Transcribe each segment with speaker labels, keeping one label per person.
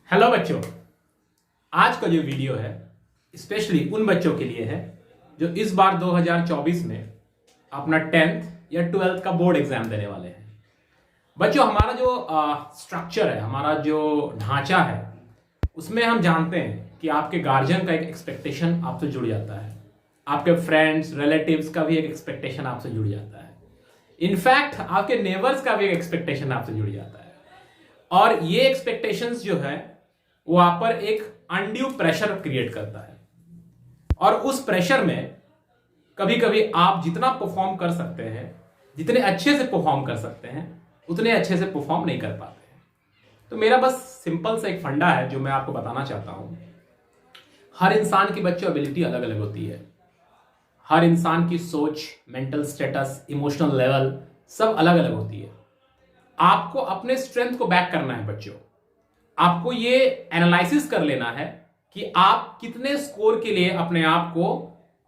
Speaker 1: Hello बच्चों। आज का जो वीडियो है स्पेशली उन बच्चों के लिए है जो इस बार 2024 में अपना 10th या 12th का बोर्ड एग्जाम देने वाले हैं। बच्चों, हमारा जो स्ट्रक्चर है, हमारा जो ढांचा है, उसमें हम जानते हैं कि आपके गार्जियन का एक एक्सपेक्टेशन आपसे जुड़ जाता है, आपके फ्रेंड्स रिलेटिव्स का भी एक एक्सपेक्टेशन आपसे जुड़ जाता है, इनफैक्ट आपके नेबर्स का भी एक एक्सपेक्टेशन आपसे जुड़ जाता है। और ये एक्सपेक्टेशंस जो है वो आप पर एक अनड्यू प्रेशर क्रिएट करता है और उस प्रेशर में कभी कभी आप जितना परफॉर्म कर सकते हैं, जितने अच्छे से परफॉर्म कर सकते हैं, उतने अच्छे से परफॉर्म नहीं कर पाते हैं। तो मेरा बस सिंपल सा एक फंडा है जो मैं आपको बताना चाहता हूं। हर इंसान की बच्चों एबिलिटी अलग अलग होती है। हर इंसान की सोच, मेंटल स्टेटस, इमोशनल लेवल सब अलग अलग होती है। आपको अपने स्ट्रेंथ को बैक करना है बच्चों। आपको ये एनालिसिस कर लेना है कि आप कितने स्कोर के लिए अपने आप को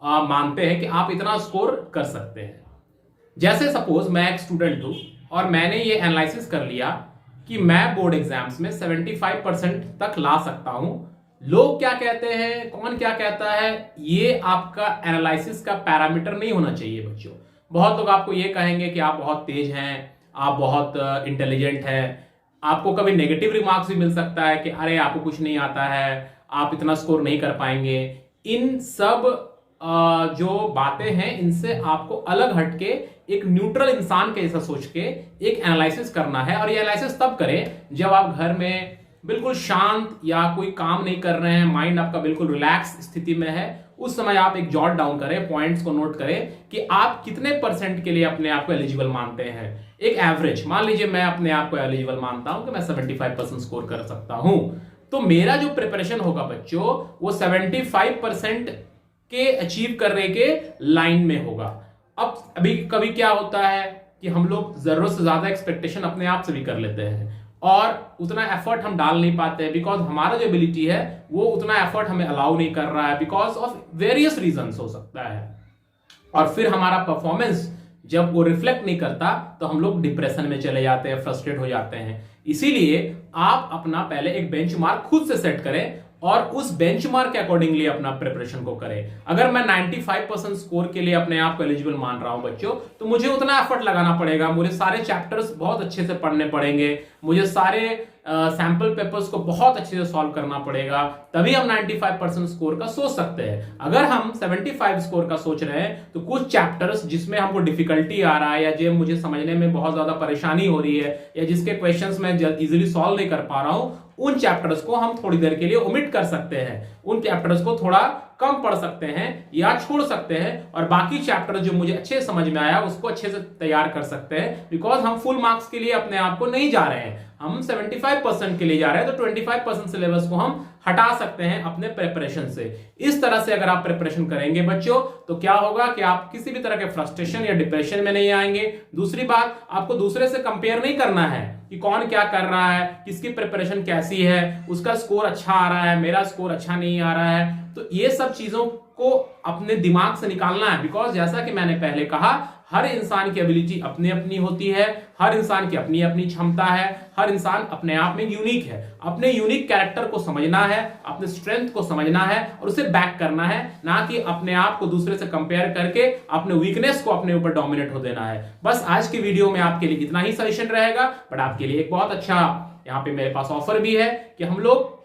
Speaker 1: मानते हैं कि आप इतना स्कोर कर सकते हैं। जैसे सपोज मैं एक स्टूडेंट हूं और मैंने ये एनालिसिस कर लिया कि मैं बोर्ड एग्जाम्स में 75% तक ला सकता हूं। लोग क्या कहते हैं, कौन क्या कहता है, ये आपका एनालिसिस का पैरामीटर नहीं होना चाहिए बच्चों। बहुत लोग आपको ये कहेंगे कि आप बहुत तेज हैं, आप बहुत इंटेलिजेंट हैं। आपको कभी नेगेटिव रिमार्क्स भी मिल सकता है कि अरे आपको कुछ नहीं आता है, आप इतना स्कोर नहीं कर पाएंगे। इन सब जो बातें हैं, इनसे आपको अलग हटके एक न्यूट्रल इंसान के जैसा सोच के एक एनालिसिस करना है। और ये एनालिसिस तब करें जब आप घर में बिल्कुल शांत या कोई काम नहीं कर रहे हैं, माइंड आपका बिल्कुल रिलैक्स स्थिति में है। उस समय आप एक जॉट डाउन करें, पॉइंट्स को नोट करें कि आप कितने परसेंट के लिए अपने आप को एलिजिबल मानते हैं। एक एवरेज मान लीजिए मैं अपने आप को एलिजिबल मानता हूं कि मैं 75% स्कोर कर सकता हूं, तो मेरा जो प्रिपरेशन होगा बच्चों वो 75% के अचीव करने के लाइन में होगा। अब अभी कभी क्या होता है कि हम लोग जरूरत से ज्यादा एक्सपेक्टेशन अपने आप से भी कर लेते हैं और उतना एफर्ट हम डाल नहीं पाते हैं बिकॉज हमारा जो एबिलिटी है वो उतना एफर्ट हमें अलाउ नहीं कर रहा है बिकॉज ऑफ वेरियस रीजंस हो सकता है। और फिर हमारा परफॉर्मेंस जब वो रिफ्लेक्ट नहीं करता तो हम लोग डिप्रेशन में चले जाते हैं, फ्रस्ट्रेट हो जाते हैं। इसीलिए आप अपना पहले एक बेंचमार्क खुद से सेट करें और उस बेंचमार्क के अकॉर्डिंगली अपना प्रिपरेशन को करें। अगर मैं 95% स्कोर के लिए अपने आप को एलिजिबल मान रहा हूं बच्चों, तो मुझे उतना एफर्ट लगाना पड़ेगा, मुझे सारे चैप्टर्स बहुत अच्छे से पढ़ने पड़ेंगे, मुझे सारे सैंपल पेपर्स को बहुत अच्छे से सॉल्व करना पड़ेगा, तभी हम 95% स्कोर का सोच सकते हैं। अगर हम 75 स्कोर का सोच रहे हैं तो कुछ चैप्टर्स जिसमें हमको डिफिकल्टी आ रहा है या जो मुझे समझने में बहुत ज्यादा परेशानी हो रही है या जिसके क्वेश्चंस मैं इजीली सॉल्व नहीं कर पा रहा हूं, उन चैप्टर्स को हम थोड़ी देर के लिए ओमिट कर सकते हैं, उन चैप्टर्स को थोड़ा कम पढ़ सकते हैं या छोड़ सकते हैं और बाकी चैप्टर जो मुझे अच्छे समझ में आया उसको अच्छे से तैयार कर सकते हैं। बिकॉज हम फुल मार्क्स के लिए अपने आप को नहीं जा रहे हैं, हम 75% के लिए जा रहे हैं, तो 25% सिलेबस को हम हटा सकते हैं अपने प्रिपरेशन से। इस तरह से अगर आप प्रिपरेशन करेंगे बच्चों तो क्या होगा कि आप किसी भी तरह के फ्रस्ट्रेशन या डिप्रेशन में नहीं आएंगे। दूसरी बात, आपको दूसरे से कंपेयर नहीं करना है कि कौन क्या कर रहा है, किसकी प्रिपरेशन कैसी है, उसका स्कोर अच्छा आ रहा है, मेरा स्कोर अच्छा नहीं आ रहा है। तो ये सब चीजों को अपने दिमाग से निकालना है। बिकॉज जैसा कि मैंने पहले कहा, हर इंसान की एबिलिटी अपनी अपनी होती है, हर इंसान की अपनी अपनी क्षमता है, हर इंसान अपने आप में यूनिक है। अपने यूनिक कैरेक्टर को समझना है, अपने स्ट्रेंथ को समझना है और उसे बैक करना है, ना कि अपने आप को दूसरे से कंपेयर करके अपने वीकनेस को अपने ऊपर डोमिनेट हो देना है। बस आज की वीडियो में आपके लिए इतना ही सजेशन रहेगा। बट आपके लिए एक बहुत अच्छा यहाँ पे मेरे पास ऑफर भी है कि हम लोग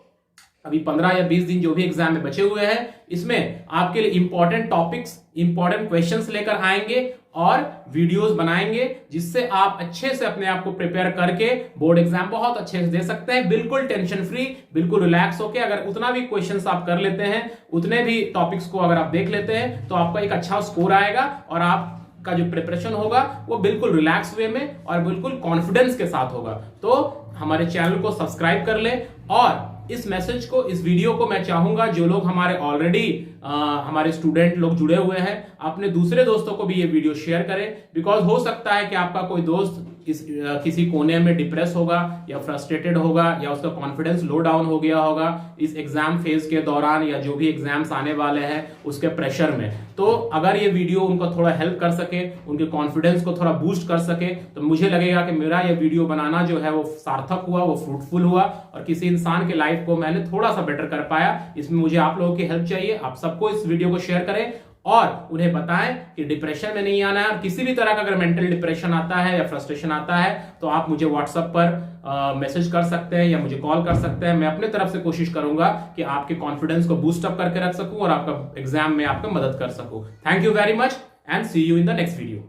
Speaker 1: अभी 15 या 20 दिन जो भी एग्जाम में बचे हुए हैं, इसमें आपके लिए इंपॉर्टेंट टॉपिक्स, इंपॉर्टेंट क्वेश्चंस लेकर आएंगे और वीडियोस बनाएंगे जिससे आप अच्छे से अपने आप को प्रिपेयर करके बोर्ड एग्जाम बहुत अच्छे से दे सकते हैं, बिल्कुल टेंशन फ्री, बिल्कुल रिलैक्स होके। अगर उतना भी क्वेश्चंस आप कर लेते हैं, उतने भी टॉपिक्स को अगर आप देख लेते हैं, तो आपका एक अच्छा स्कोर आएगा और आपका जो प्रिपरेशन होगा वो बिल्कुल रिलैक्स वे में और बिल्कुल कॉन्फिडेंस के साथ होगा। तो हमारे चैनल को सब्सक्राइब कर ले और इस मैसेज को, इस वीडियो को मैं चाहूंगा जो लोग हमारे ऑलरेडी हमारे स्टूडेंट लोग जुड़े हुए हैं, अपने दूसरे दोस्तों को भी ये वीडियो शेयर करें। बिकॉज हो सकता है कि आपका कोई दोस्त किसी कोने में डिप्रेस होगा या फ्रस्ट्रेटेड होगा या उसका कॉन्फिडेंस लो डाउन हो गया होगा इस एग्जाम फेज के दौरान या जो भी एग्जाम्स आने वाले हैं उसके प्रेशर में, तो अगर ये वीडियो उनको थोड़ा हेल्प कर सके, उनके कॉन्फिडेंस को थोड़ा बूस्ट कर सके, तो मुझे लगेगा कि मेरा ये वीडियो बनाना जो है वो सार्थक हुआ, वो फ्रूटफुल हुआ और किसी इंसान के लाइफ को मैंने थोड़ा सा बेटर कर पाया। इसमें मुझे आप लोगों की हेल्प चाहिए। आप सबको इस वीडियो को शेयर करें और उन्हें बताएं कि डिप्रेशन में नहीं आना है। और किसी भी तरह का अगर मेंटल डिप्रेशन आता है या फ्रस्ट्रेशन आता है तो आप मुझे व्हाट्सएप पर मैसेज कर सकते हैं या मुझे कॉल कर सकते हैं। मैं अपने तरफ से कोशिश करूंगा कि आपके कॉन्फिडेंस को बूस्ट अप करके रख सकूं और आपका एग्जाम में आपका मदद कर सकूं। Thank you very much and see you in the next video.